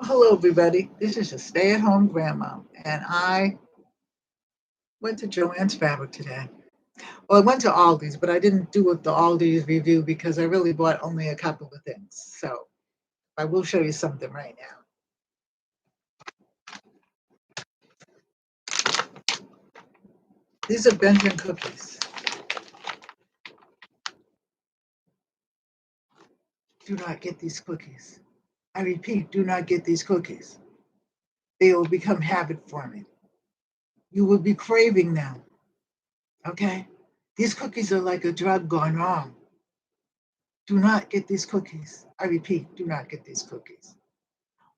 Hello, everybody. This is a stay-at-home grandma, and I went to Joann's Fabric today. Well, I went to Aldi's, but I didn't do the Aldi's review because I really bought only a couple of things. So I will show you something right now. These are Benjamin cookies. Do not get these cookies. I repeat, do not get these cookies. They will become habit forming. You will be craving them. Okay? These cookies are like a drug gone wrong. Do not get these cookies. I repeat, do not get these cookies.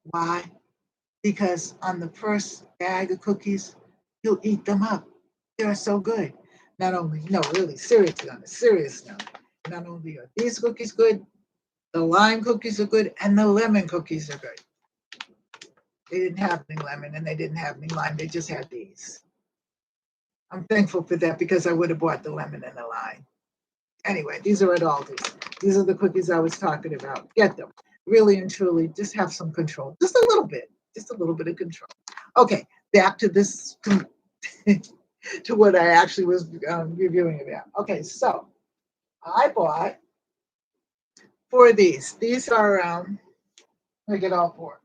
Why? Because on the first bag of cookies, you'll eat them up. They're so good. Not only, no, really, seriously, on a serious note, not only are these cookies good, the lime cookies are good, and the lemon cookies are good. They didn't have any lemon and they didn't have any lime. They just had these. I'm thankful for that because I would have bought the lemon and the lime. Anyway, these are at Aldi's. These are the cookies I was talking about. Get them. Really and truly, just have some control. Just a little bit of control. Okay, back to this, to what I actually was reviewing about. Okay, so I bought 4 of these. These are, I get all 4.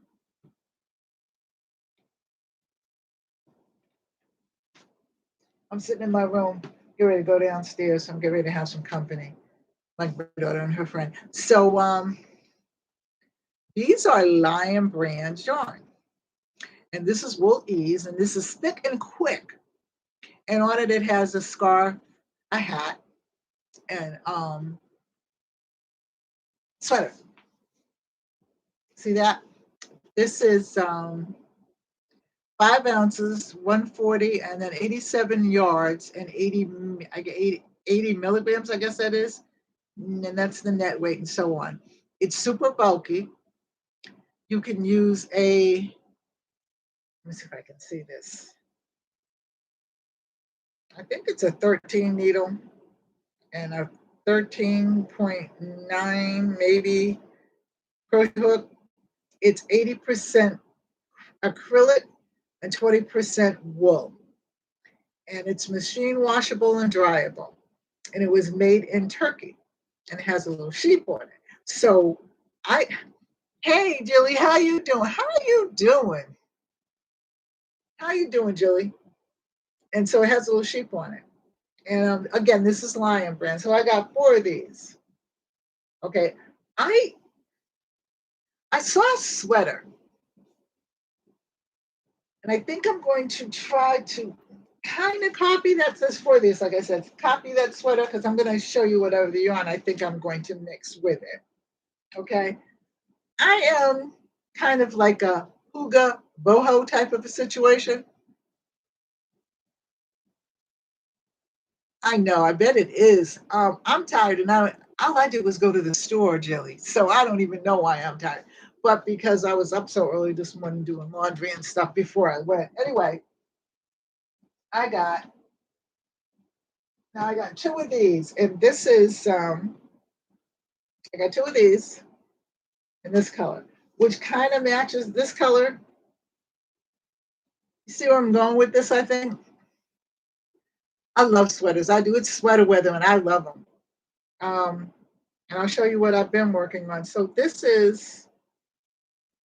I'm sitting in my room, get ready to go downstairs. I'm getting ready to have some company, my granddaughter and her friend. So these are Lion brand yarn. And this is Wool Ease, and this is thick and quick. And on it, it has a scarf, a hat, and sweater. See that? This is 5 ounces, 140, and then 87 yards, and 80 milligrams, I guess that is. And that's the net weight and so on. It's super bulky. You can use let me see if I can see this. I think it's a 13 needle and a 13.9 maybe crochet hook. It's 80% acrylic and 20% wool. And it's machine washable and dryable. And it was made in Turkey. And it has a little sheep on it. So hey, Jilly, how you doing? How you doing, Jilly? And so it has a little sheep on it. And again, this is Lion brand. So I got 4 of these. Okay. I saw a sweater. And I think I'm going to try to kind of copy that. Says 4 of these, like I said, copy that sweater because I'm going to show you whatever the yarn I think I'm going to mix with it. Okay. I am kind of like a Huga boho type of a situation. I know, I bet it is. I'm tired, and all I did was go to the store, Jilly. So I don't even know why I'm tired. But because I was up so early this morning doing laundry and stuff before I went. Anyway, I got 2 of these, and this is I got 2 of these in this color, which kind of matches this color. You see where I'm going with this, I think? I love sweaters. I do. It's sweater weather, and I love them. And I'll show you what I've been working on. So this is,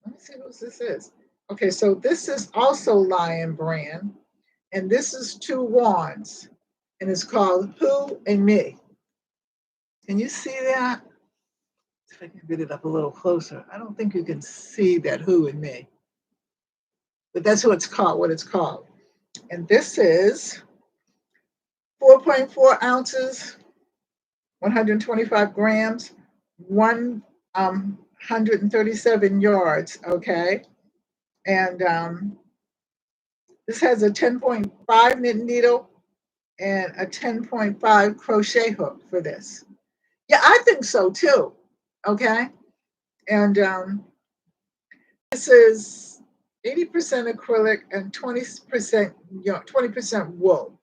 let me see who this is. Okay, so this is also Lion brand, and this is 2 wands, and it's called Who and Me. Can you see that? If I can get it up a little closer. I don't think you can see that Who and Me, but that's what it's called. And this is 4.4 ounces, 125 grams, 137 yards, okay? And this has a 10.5 knit needle and a 10.5 crochet hook for this. Yeah, I think so too, okay? And this is 80% acrylic and 20% wool.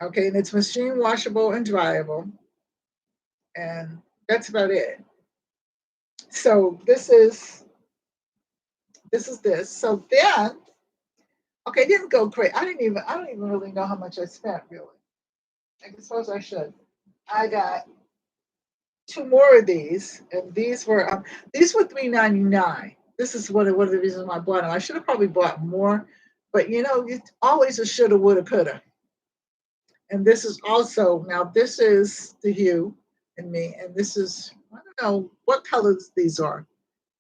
Okay, and it's machine washable and dryable. And that's about it. So this is This is this. So then, okay, it didn't go crazy. I don't even really know how much I spent really. I suppose I should. I got two more of these, and these were $3.99. This is one of the reasons why I bought them. I should have probably bought more, but you know, it's always a shoulda, woulda, coulda. And this is also now this is the hue in me, and this is I don't know what colors these are.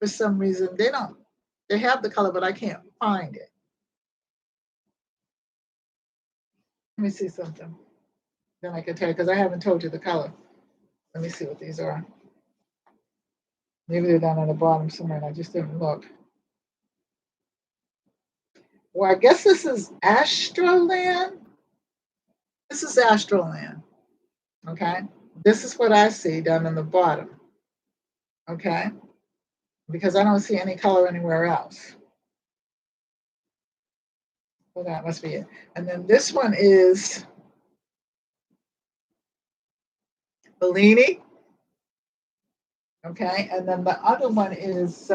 For some reason, they don't. They have the color, but I can't find it. Let me see something. Then I can tell you because I haven't told you the color. Let me see what these are. Maybe they're down on the bottom somewhere, and I just didn't look. Well, I guess this is Astroland. This is Astroland. Okay. This is what I see down on the bottom. Okay. Because I don't see any color anywhere else. Well, that must be it. And then this one is Bellini. Okay. And then the other one is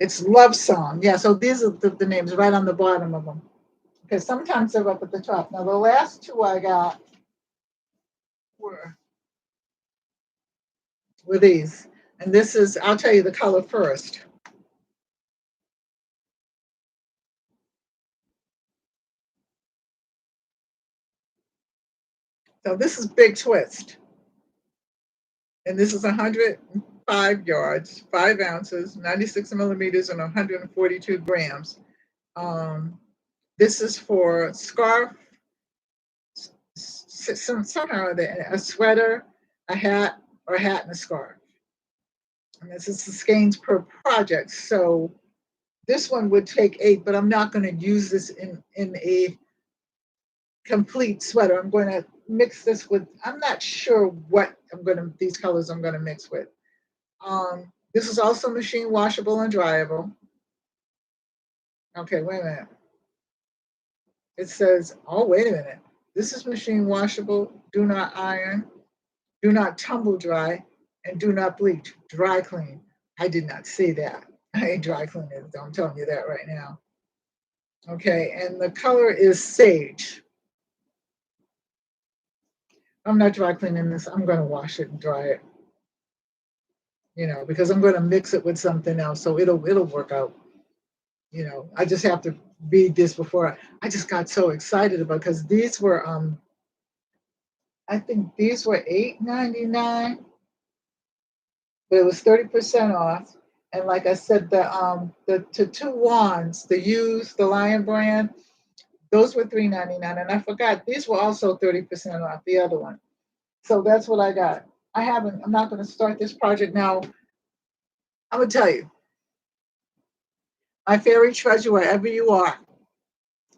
it's Love Song. Yeah. So these are the names right on the bottom of them. Because sometimes they're up at the top. Now the last two I got were these. And this is, I'll tell you the color first. So this is Big Twist. And this is 105 yards, 5 ounces, 96 millimeters, and 142 grams. This is for scarf, somehow a sweater, a hat, or a hat and a scarf. And this is the skeins per project. So this one would take 8, but I'm not going to use this in a complete sweater. I'm going to mix this with, I'm not sure what these colors I'm going to mix with. This is also machine washable and dryable. Okay, wait a minute. It says, oh, wait a minute. This is machine washable, do not iron, do not tumble dry, and do not bleach, dry clean. I did not see that. I ain't dry cleaning it. I'm telling you that right now. Okay, and the color is sage. I'm not dry cleaning this. I'm going to wash it and dry it. You know, because I'm going to mix it with something else, so it'll work out. You know, I just have to read this before I just got so excited about because these were I think these were $8.99, but it was 30% off. And like I said, the two wands, the used, the Lion brand, those were $3.99. And I forgot these were also 30% off, the other one. So that's what I got. I'm not going to start this project now. I'm going to tell you, my fairy treasure, wherever you are,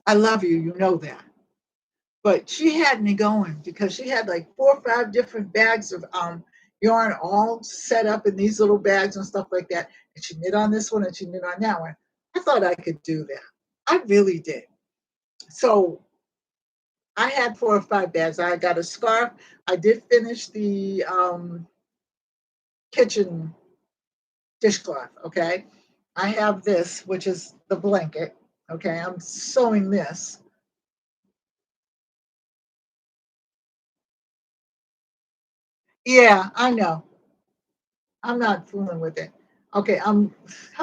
I love you. You know that. But she had me going because she had like 4 or 5 different bags of yarn all set up in these little bags and stuff like that. And she knit on this one and she knit on that one. I thought I could do that. I really did. So I had 4 or 5 bags. I got a scarf. I did finish the kitchen dishcloth. Okay. I have this, which is the blanket. Okay. I'm sewing this. Yeah, I know. I'm not fooling with it. Okay, I'm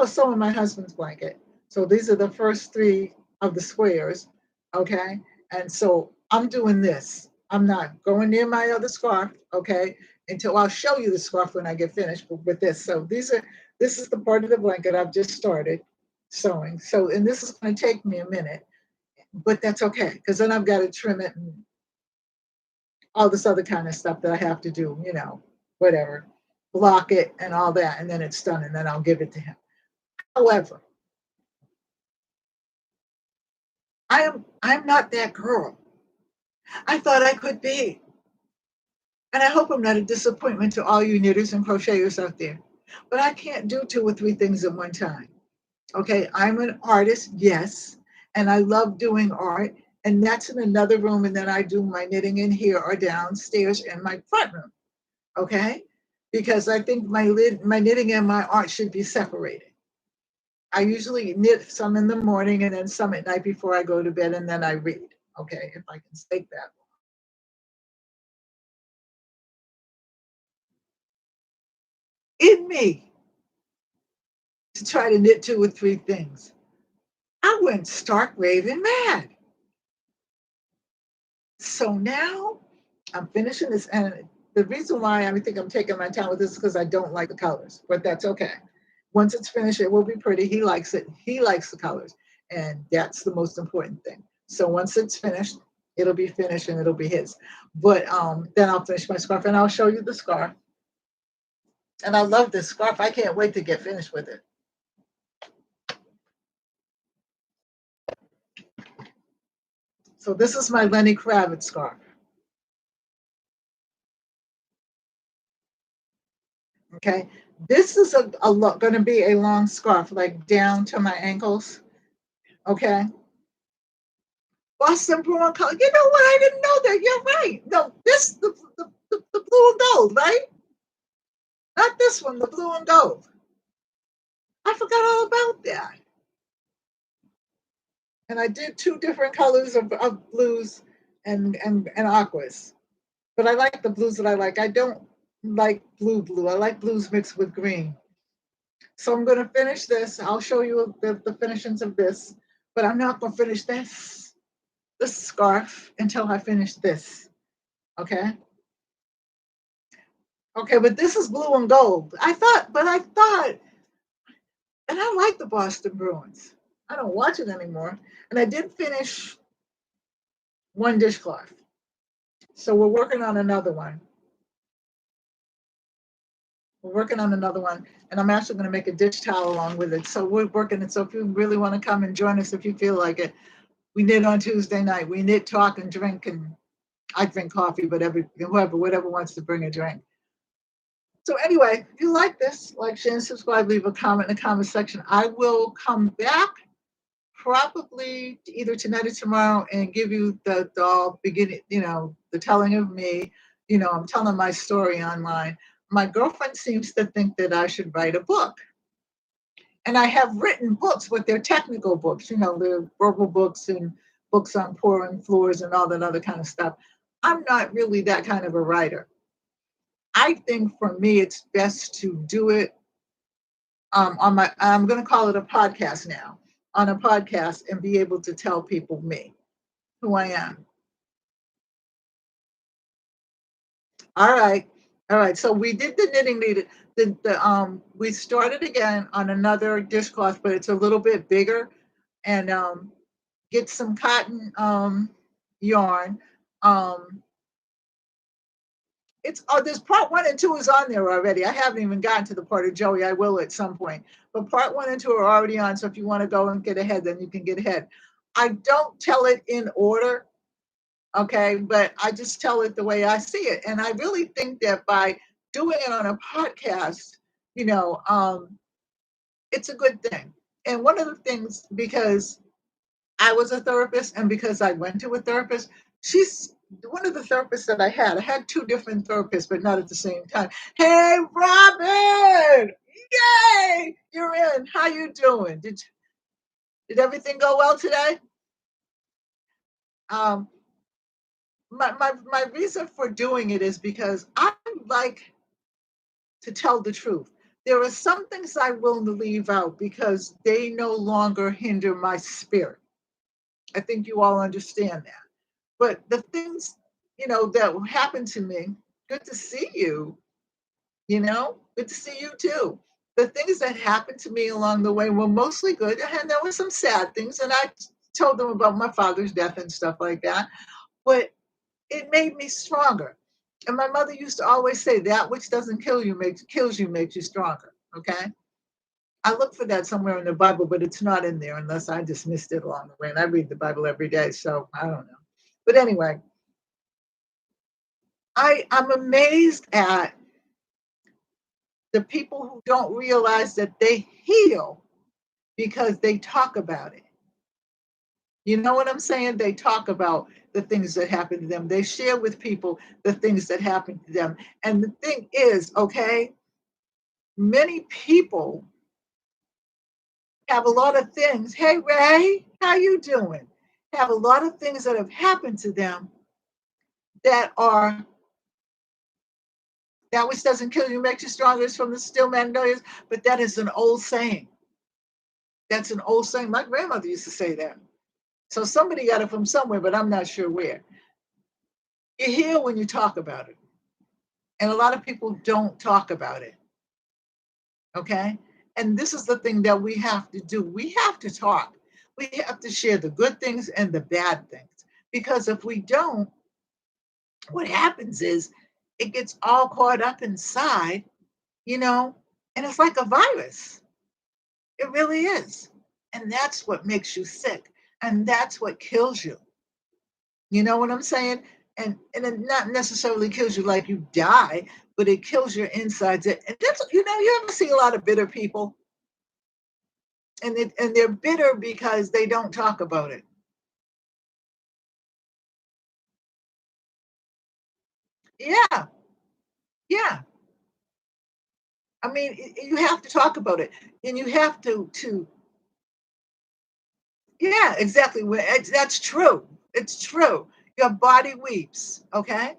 sewing my husband's blanket. So these are the first 3 of the squares. Okay, and so I'm doing this. I'm not going near my other scarf. Okay, until I'll show you the scarf when I get finished with this. So this is the part of the blanket I've just started sewing. So and this is going to take me a minute, but that's okay because then I've got to trim it and all this other kind of stuff that I have to do. You know, whatever. Block it and all that, and then it's done, and then I'll give it to him. However, I'm not that girl. I thought I could be. And I hope I'm not a disappointment to all you knitters and crocheters out there. But I can't do 2 or 3 things at one time. Okay, I'm an artist, yes, and I love doing art, And that's in another room. And then I do my knitting in here or downstairs in my front room. Okay. Because I think my knitting and my art should be separated. I usually knit some in the morning and then some at night before I go to bed, and then I read. Okay, if I can take that. In me to try to knit 2 or 3 things. I went stark raving mad. So now I'm finishing this, and the reason why I think I'm taking my time with this is because I don't like the colors, but that's okay. Once it's finished, it will be pretty. He likes it. He likes the colors, and that's the most important thing. So once it's finished, it'll be finished and it'll be his. But then I'll finish my scarf, and I'll show you the scarf. And I love this scarf. I can't wait to get finished with it. So this is my Lenny Kravitz scarf. Okay, this is going to be a long scarf, like down to my ankles. Okay, Boston Bruin color. You know what? I didn't know that. You're right. No, this the blue and gold, right? Not this one, the blue and gold. I forgot all about that. And I did 2 different colors of blues and aquas. But I like the blues that I like. I don't like blue. I like blues mixed with green. So I'm going to finish this. I'll show you the finishings of this, but I'm not going to finish this scarf until I finish this. Okay. Okay, but this is blue and gold. I thought, and I like the Boston Bruins. I don't watch it anymore. And I did finish 1 dishcloth. So we're working on another one. And I'm actually going to make a dish towel along with it. So we're working it. So if you really want to come and join us, if you feel like it, we knit on Tuesday night. We knit, talk, and drink, and I drink coffee, but whatever wants to bring a drink. So anyway, if you like this, like, share, and subscribe, leave a comment in the comment section. I will come back probably either tonight or tomorrow and give you the beginning, the telling of me. I'm telling my story online. My girlfriend seems to think that I should write a book. And I have written books, but they're technical books, they're verbal books and books on pouring floors and all that other kind of stuff. I'm not really that kind of a writer. I think for me, it's best to do it I'm going to call it a podcast now, on a podcast, and be able to tell people me, who I am. All right. So we did the knitting needed. We started again on another dishcloth, but it's a little bit bigger, and get some cotton yarn. There's part 1 and 2 is on there already. I haven't even gotten to the part of Joey. I will at some point, but part 1 and 2 are already on. So if you want to go and get ahead, then you can get ahead. I don't tell it in order. Okay, but I just tell it the way I see it. And I really think that by doing it on a podcast, it's a good thing. And one of the things, because I was a therapist and because I went to a therapist, she's one of the therapists that I had 2 different therapists, but not at the same time. Hey, Robin! Yay! You're in. How you doing? Did everything go well today? My reason for doing it is because I like to tell the truth. There are some things I will leave out because they no longer hinder my spirit. I think you all understand that. But the things, that happened to me, good to see you, good to see you too. The things that happened to me along the way were mostly good. And there were some sad things. And I told them about my father's death and stuff like that. But it made me stronger. And my mother used to always say, that which doesn't kill you kills you, makes you stronger. Okay. I look for that somewhere in the Bible, but it's not in there unless I just missed it along the way. And I read the Bible every day, so I don't know. But anyway, I'm amazed at the people who don't realize that they heal because they talk about it. You know what I'm saying? They talk about the things that happen to them. They share with people the things that happen to them. And the thing is, okay, many people have a lot of things. Hey Ray, how you doing? Have a lot of things that have happened to them that are that which doesn't kill you makes you stronger is from the still magnolias. But that is an old saying. That's an old saying. My grandmother used to say that. So somebody got it from somewhere, but I'm not sure where. You hear when you talk about it. And a lot of people don't talk about it. Okay. And this is the thing that we have to do. We have to talk. We have to share the good things and the bad things. Because if we don't, what happens is it gets all caught up inside, you know, and it's like a virus. It really is. And that's what makes you sick. And that's what kills you. You know what I'm saying? And it not necessarily kills you like you die, but it kills your insides. And that's, you know, you ever see a lot of bitter people, and they're bitter because they don't talk about it. Yeah, yeah. I mean, you have to talk about it, and you have to yeah, exactly. That's true. It's true. Your body weeps. Okay,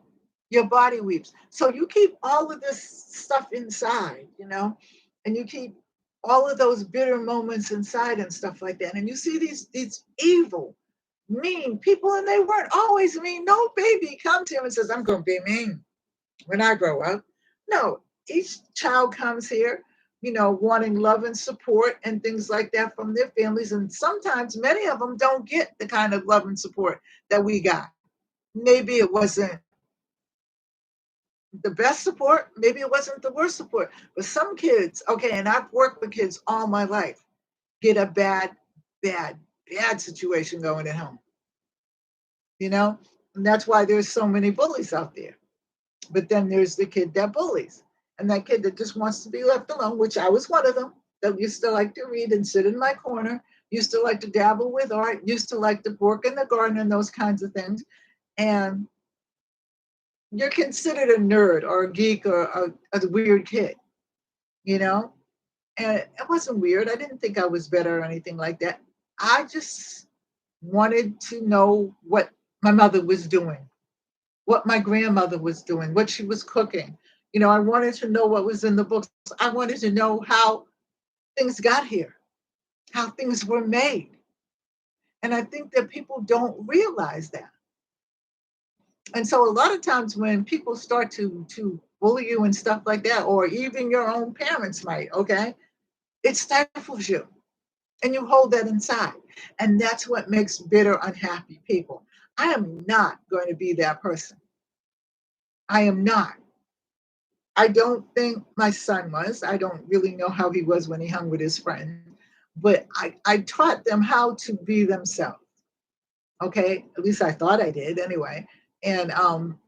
your body weeps. So you keep all of this stuff inside, you know, and you keep all of those bitter moments inside and stuff like that. And you see these evil, mean people, and they weren't always mean. No baby comes to him and says, "I'm going to be mean when I grow up." No, each child comes here, you know, wanting love and support and things like that from their families. And sometimes many of them don't get the kind of love and support that we got. Maybe it wasn't the best support, maybe it wasn't the worst support. But some kids, okay, and I've worked with kids all my life, get a bad, bad situation going at home, you know? And that's why there's so many bullies out there. But then there's the kid that bullies, and that kid that just wants to be left alone, which I was one of them, that used to like to read and sit in my corner, used to like to dabble with art, used to like to work in the garden and those kinds of things. And you're considered a nerd or a geek or a weird kid, you know? And it wasn't weird. I didn't think I was better or anything like that. I just wanted to know what my mother was doing, what my grandmother was doing, what she was cooking. You know, I wanted to know what was in the books. I wanted to know how things got here, how things were made. And I think that people don't realize that. And so a lot of times when people start to bully you and stuff like that, or even your own parents might, okay, it stifles you and you hold that inside. And that's what makes bitter, unhappy people. I am not going to be that person. I am not. I don't think my son was. I don't really know how he was when he hung with his friend, but I taught them how to be themselves. Okay, at least I thought I did anyway. And well,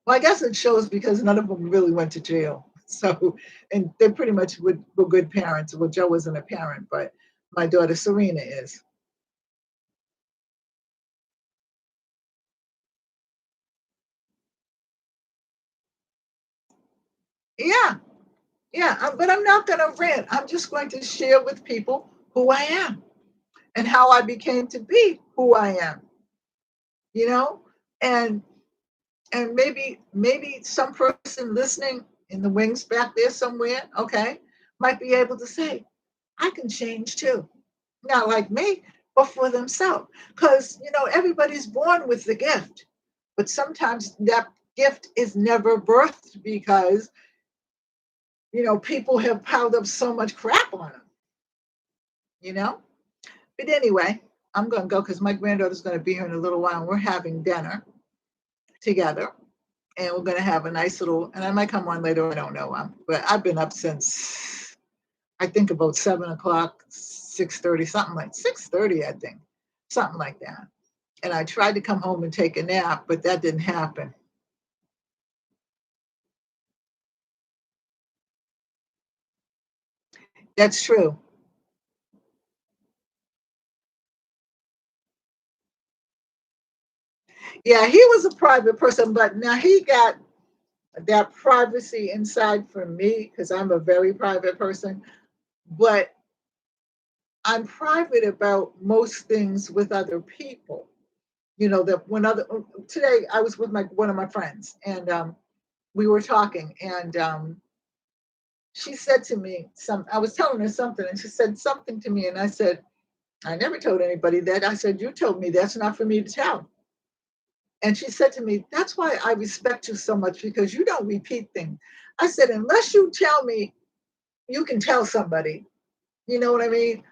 I guess it shows because none of them really went to jail. So, and they pretty much were good parents. Well, Joe wasn't a parent, but my daughter Serena is. Yeah, yeah. But I'm not going to rant. I'm just going to share with people who I am and how I became to be who I am. You know, and maybe some person listening in the wings back there somewhere, okay, might be able to say, I can change too. Not like me, but for themselves. Because, you know, everybody's born with the gift, but sometimes that gift is never birthed because, you know, people have piled up so much crap on them, you know? But anyway, I'm going to go because my granddaughter's going to be here in a little while. And we're having dinner together. And we're going to have a nice little, and I might come on later, I don't know. But I've been up since, I think about 7 o'clock, 6:30, something like 6:30, I think, something like that. And I tried to come home and take a nap, but that didn't happen. That's true. Yeah, he was a private person, but now he got that privacy inside from me because I'm a very private person. But I'm private about most things with other people. You know, that when other today I was with my one of my friends and we were talking and she said to me some I was telling her something and she said something to me and I said, I never told anybody that. I said, you told me that's not for me to tell. And she said to me, that's why I respect you so much because you don't repeat things. I said, unless you tell me you can tell somebody, you know what I mean?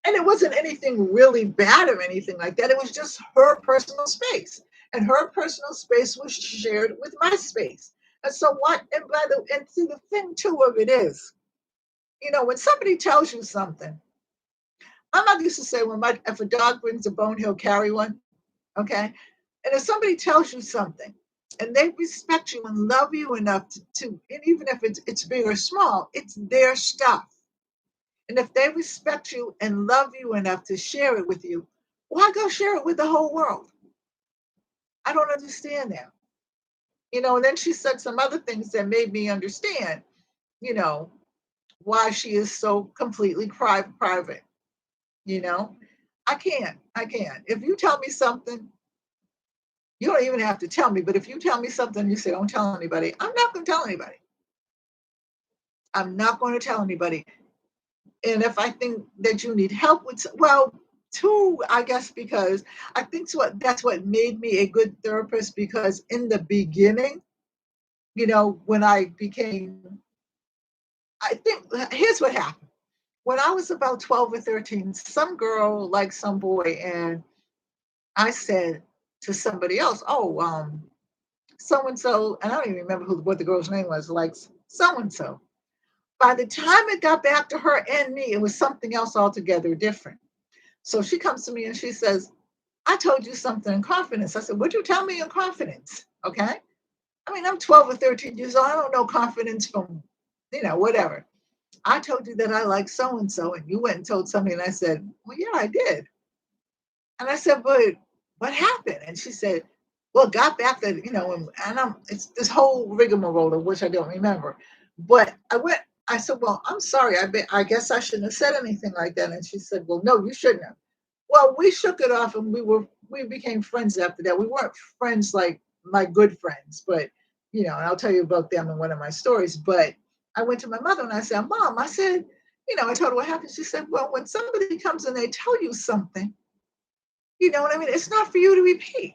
And it wasn't anything really bad or anything like that. It was just her personal space. And her personal space was shared with my space. And so what, and by the, and see the thing too of it is, you know, when somebody tells you something, my mother used to say, if a dog brings a bone, he'll carry one. Okay. And if somebody tells you something and they respect you and love you enough to and even if it's big or small, it's their stuff. And if they respect you and love you enough to share it with you, why go share it with the whole world? I don't understand that. You know, and then she said some other things that made me understand, you know, why she is so completely private. You know, I can't. I can't. If you tell me something, you don't even have to tell me, but if you tell me something, you say, don't tell anybody, I'm not going to tell anybody. I'm not going to tell anybody. And if I think that you need help with, well, two, I guess, because I think that's what made me a good therapist. Because in the beginning, you know, when I became, I think here's what happened. When I was about 12 or 13, some girl liked some boy, and I said to somebody else, "Oh, so and so," and I don't even remember what the girl's name was, like so and so. By the time it got back to her and me, it was something else altogether different. So she comes to me and she says, I told you something in confidence. I said, what'd you tell me in confidence? Okay. I mean, I'm 12 or 13 years old. I don't know confidence from, you know, whatever. I told you that I like so and so, and you went and told somebody. And I said, well, yeah, I did. And I said, but what happened? And she said, well, it got back that, you know, and it's this whole rigmarole of which I don't remember. But I said, well, I'm sorry. I guess I shouldn't have said anything like that. And she said, well, no, you shouldn't have. Well, we shook it off and we became friends after that. We weren't friends like my good friends, but you know, and I'll tell you about them in one of my stories. But I went to my mother and I said, Mom, I said, you know, I told her what happened. She said, well, when somebody comes and they tell you something, you know what I mean? It's not for you to repeat.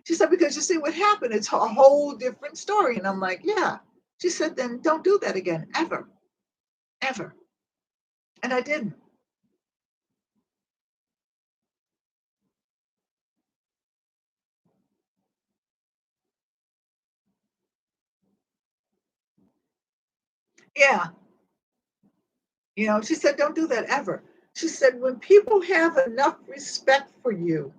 She said, because you see what happened, it's a whole different story. And I'm like, yeah. She said, then don't do that again, ever, ever. And I didn't. Yeah. You know, she said, don't do that ever. She said, when people have enough respect for you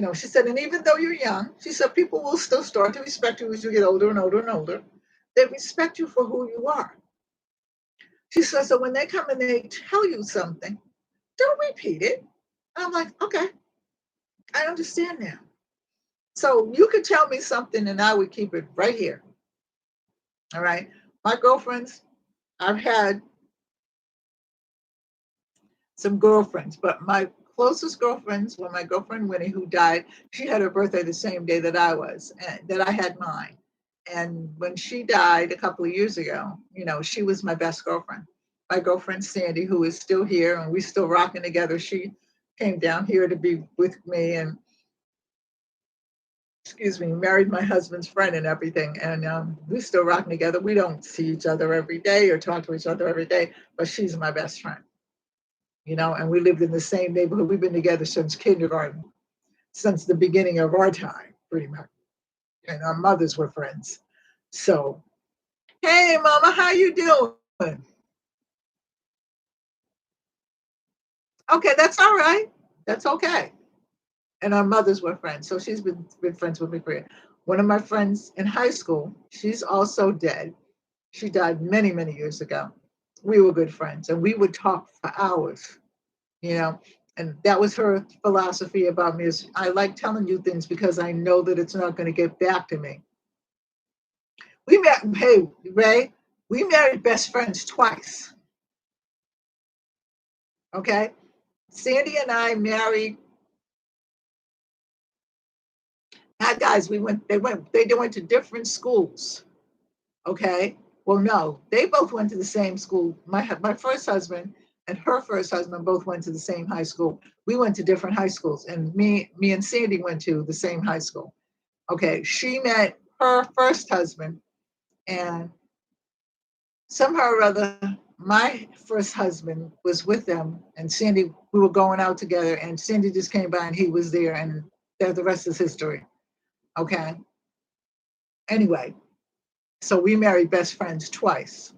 know, she said, and even though you're young, she said, people will still start to respect you as you get older and older and older. They respect you for who you are. She said, so when they come and they tell you something, don't repeat it. And I'm like, okay, I understand now. So you could tell me something and I would keep it right here. All right. My girlfriends, I've had some girlfriends, but my closest girlfriends were my girlfriend Winnie, who died. She had her birthday the same day that I was, and that I had mine. And when she died a couple of years ago, you know, she was my best girlfriend. My girlfriend Sandy, who is still here, and we're still rocking together. She came down here to be with me, and excuse me, married my husband's friend and everything. And we're still rocking together. We don't see each other every day or talk to each other every day, but she's my best friend. You know, and we lived in the same neighborhood. We've been together since kindergarten, since the beginning of our time, pretty much. And our mothers were friends. So, hey, Mama, how you doing? Okay, that's all right. That's okay. And our mothers were friends. So she's been friends with me for years. One of my friends in high school, she's also dead. She died many, many years ago. We were good friends and we would talk for hours, you know. And that was her philosophy about me, is I like telling you things because I know that it's not going to get back to me. We met, hey, Ray, we married best friends twice. Okay. Sandy and I married. Guys, they went to different schools. Okay. Well, no, they both went to the same school. My first husband and her first husband both went to the same high school. We went to different high schools, and me and Sandy went to the same high school. Okay. She met her first husband, and somehow or other, my first husband was with them, and Sandy, we were going out together, and Sandy just came by and he was there, and the rest is history. Okay. Anyway, so we married best friends twice.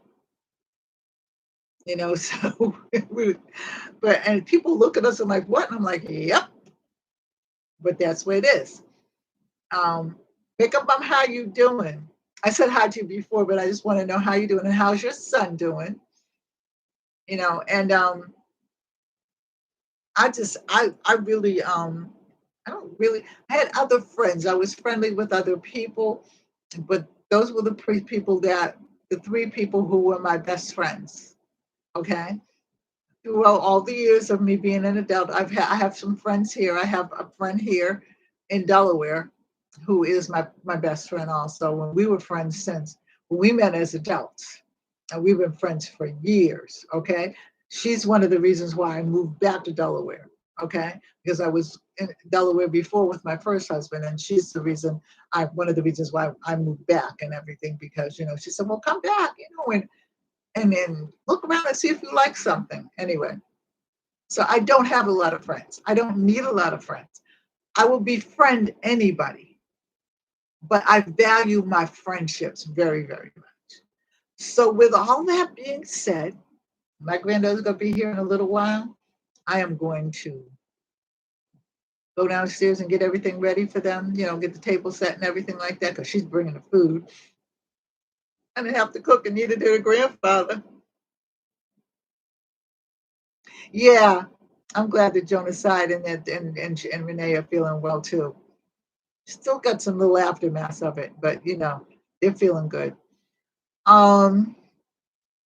So and people look at us and like, what? And I'm like, yep, but that's what it is. Pick up on how you doing. I said hi to you before, but I just want to know how you doing and how's your son doing. And I really I don't really I had other friends. I was friendly with other people, but those were the three people who were my best friends. Okay. Throughout all the years of me being an adult, I have some friends here. I have a friend here in Delaware who is my best friend also. When we were friends since we met as adults, and we've been friends for years. Okay. She's one of the reasons why I moved back to Delaware. Okay. Because I was in Delaware before with my first husband, and she's one of the reasons why I moved back and everything, because, she said, well, come back, and then look around and see if you like something. Anyway, so I don't have a lot of friends. I don't need a lot of friends. I will befriend anybody, but I value my friendships very, very much. So with all that being said, my granddaughter's going to be here in a little while. I am going to go downstairs and get everything ready for them, get the table set and everything like that, because she's bringing the food. I didn't have to cook, and neither did her grandfather. Yeah, I'm glad that Jonah side and Renee are feeling well too. Still got some little aftermath of it, but they're feeling good.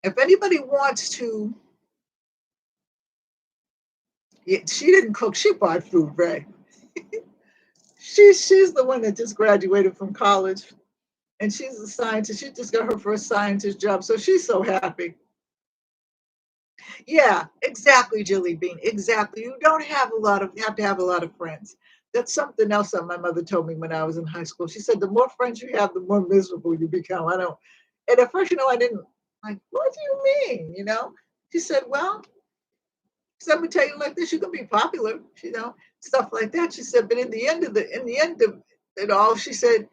If anybody wants to, she didn't cook. She bought food, Ray. She's the one that just graduated from college, and she's a scientist. She just got her first scientist job, so she's so happy. Yeah, exactly, Jilly Bean. Exactly. You have to have a lot of friends. That's something else that my mother told me when I was in high school. She said, the more friends you have, the more miserable you become. And at first, I didn't like, what do you mean? She said, well, I'm gonna tell you like this, you can be popular, stuff like that. She said, but in the end of it all, she said,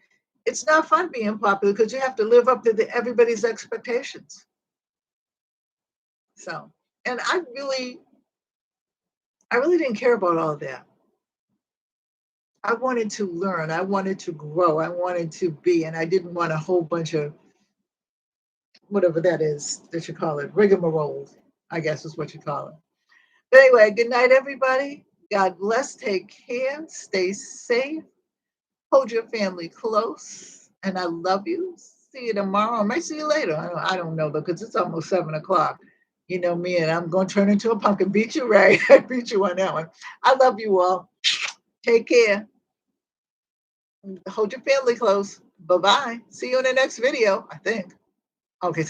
it's not fun being popular because you have to live up to everybody's expectations. So, and I really didn't care about all of that. I wanted to learn. I wanted to grow. I wanted to be, and I didn't want a whole bunch of whatever that is that you call it, rigmarole, I guess is what you call it. But anyway, good night, everybody. God bless. Take care. Stay safe. Hold your family close. And I love you. See you tomorrow. I might see you later. I don't know, because it's almost 7:00. You know me, and I'm going to turn into a pumpkin. Beat you, Ray. I beat you on that one. I love you all. Take care. Hold your family close. Bye-bye. See you in the next video, I think. Okay.